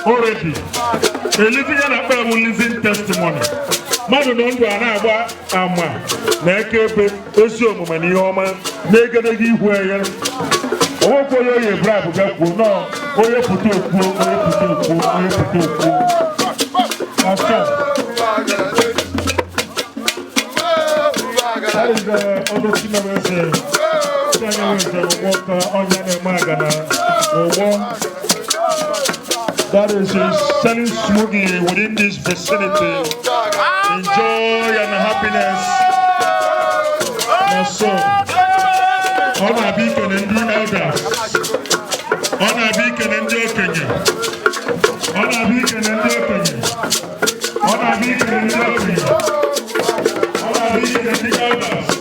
already. A living and a living testimony. Mother don't go and ama na ekebe esi omume ni ọma na egedege ihu eye okwo yo ye brab gakwo no oye puto okwo that is the other thing I that is selling smoothly within this vicinity. Enjoy and happiness. Yes, sir. On a beacon and do elders. On a beacon and do Kenya. On a beacon and do Kenya. On a beacon and do Kenya. On a beacon and do elders.